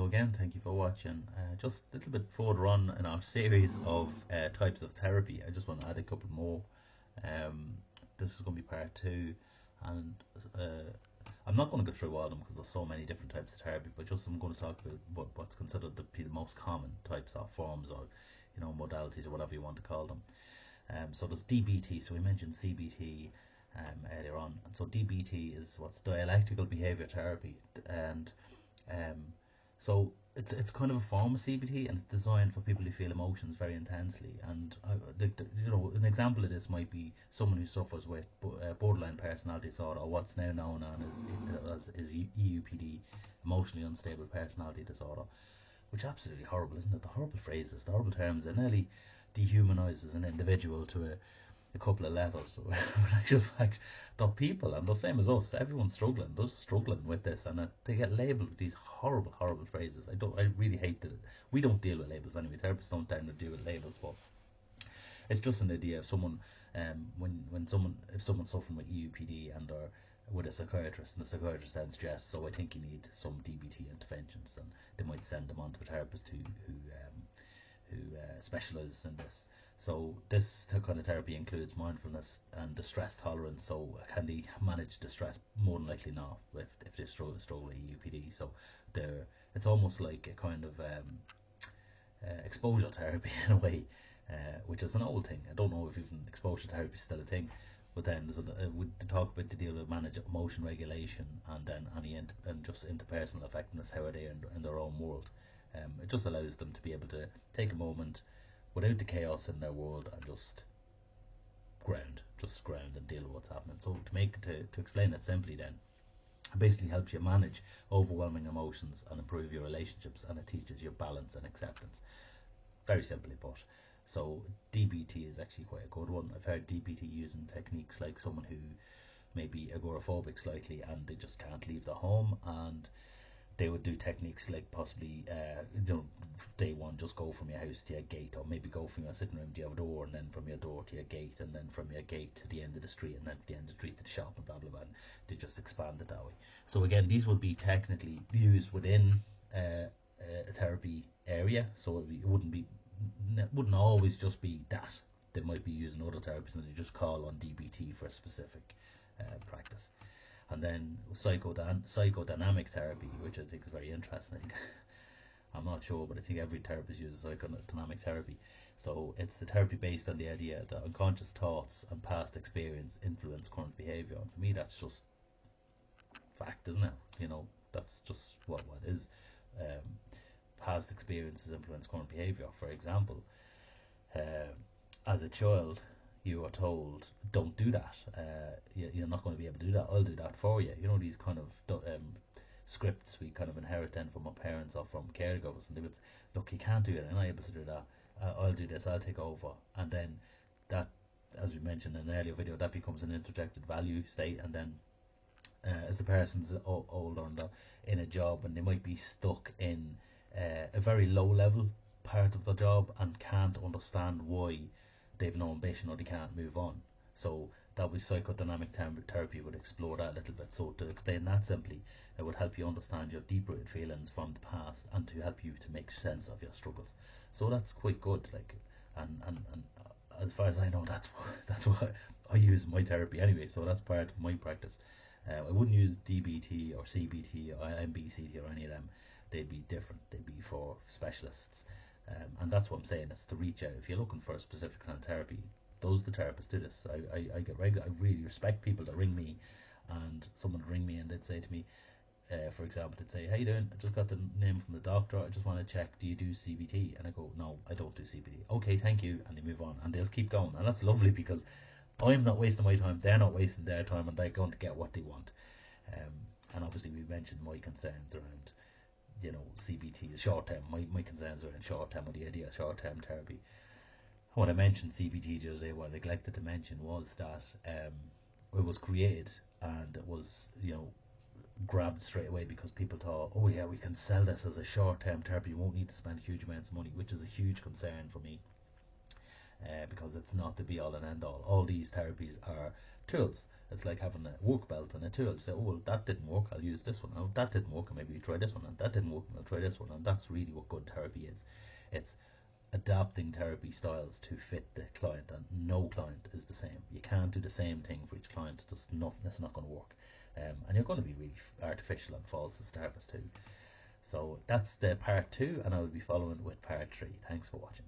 So again, thank you for watching. Just a little bit further on in our series of types of therapy, I just want to add a couple more. Um, this is going to be part two, and I'm not going to go through all of them because there's so many different types of therapy. But just I'm going to talk about what's considered the most common types or forms, or modalities, or whatever you want to call them. So there's DBT. So we mentioned CBT earlier on, and so DBT is what's dialectical behavior therapy, and um, so it's kind of a form of CBT, and it's designed for people who feel emotions very intensely. And an example of this might be someone who suffers with borderline personality disorder, or what's now known as EUPD, emotionally unstable personality disorder, which is absolutely horrible, isn't it? The horrible phrases, the horrible terms, it nearly dehumanises an individual to a couple of levels. So in actual fact, the people, and the same as us, everyone's struggling with this, and they get labelled with these horrible phrases. I really hate that. We don't deal with labels anyway. Therapists don't tend to deal with labels, but it's just an idea of someone, if someone's suffering with EUPD and are with a psychiatrist, and the psychiatrist then suggests, so I think you need some DBT interventions, and they might send them on to a therapist who specialises in this. So this kind of therapy includes mindfulness and distress tolerance. So can they manage distress? More than likely not, if they struggle with EUPD. So it's almost like a kind of exposure therapy in a way, which is an old thing. I don't know if even exposure therapy is still a thing. But then we talk about the deal with manage emotion regulation, and then and just interpersonal effectiveness. How are they in their own world? It just allows them to be able to take a moment without the chaos in their world and just ground and deal with what's happening. So to explain it simply, then it basically helps you manage overwhelming emotions and improve your relationships, and it teaches you balance and acceptance. Very simply put. So DBT is actually quite a good one. I've heard DBT using techniques like someone who may be agoraphobic slightly, and they just can't leave the home, and they would do techniques like possibly day one, just go from your house to your gate, or maybe go from your sitting room to your door, and then from your door to your gate, and then from your gate to the end of the street, and then from the end of the street to the shop, and blah blah blah. And they just expand it that way. So again, these would be technically used within a therapy area, so it wouldn't always just be that. They might be using other therapies, and they just call on DBT for a specific practice. And then psychodynamic therapy, which I think is very interesting. I think I'm not sure, but I think every therapist uses psychodynamic therapy. So it's the therapy based on the idea that unconscious thoughts and past experience influence current behaviour. And for me, that's just fact, isn't it? That's just what is. Past experiences influence current behaviour. For example, as a child, you are told, don't do that. You're not going to be able to do that. I'll do that for you. These kind of scripts we kind of inherit then from our parents or from caregivers, and they would say, look, you can't do it. I'm not able to do that. I'll do this. I'll take over. And then that, as we mentioned in an earlier video, that becomes an interjected value state. And then as the person's older and in a job, and they might be stuck in a very low level part of the job and can't understand why they've no ambition or they can't move on. So that was psychodynamic therapy would explore that a little bit. So to explain that simply, it would help you understand your deep-rooted feelings from the past, and to help you to make sense of your struggles. So that's quite good. And as far as I know, that's what I use in my therapy anyway. So that's part of my practice. I wouldn't use DBT or CBT or MBCT or any of them. They'd be different. They'd be for specialists. And that's what I'm saying, is to reach out. If you're looking for a specific kind of therapy, those are the therapists do this. I get regular. I really respect people that ring me, and someone would ring me and they'd say to me, for example, they'd say, how you doing? I just got the name from the doctor. I just want to check, do you do CBT? And I go, no, I don't do CBT. Okay, thank you. And they move on, and they'll keep going. And that's lovely, because I'm not wasting my time, they're not wasting their time, and they're going to get what they want. And obviously we mentioned my concerns around CBT is short term. My concerns are in short term, with the idea of short term therapy. When I mentioned CBT the other day, what I neglected to mention was that it was created, and it was grabbed straight away because people thought, oh yeah, we can sell this as a short term therapy, you won't need to spend huge amounts of money, which is a huge concern for me. because it's not the be all and end all. All these therapies are tools. It's like having a work belt and a tool. You say, oh, well, that didn't work, I'll use this one. Oh, that didn't work, and maybe you try this one. And that didn't work, and I'll try this one. And that's really what good therapy is. It's adapting therapy styles to fit the client, and no client is the same. You can't do the same thing for each client. It's not going to work. And you're going to be really artificial and false as a therapist too. So that's the part 2, and I will be following with part 3. Thanks for watching.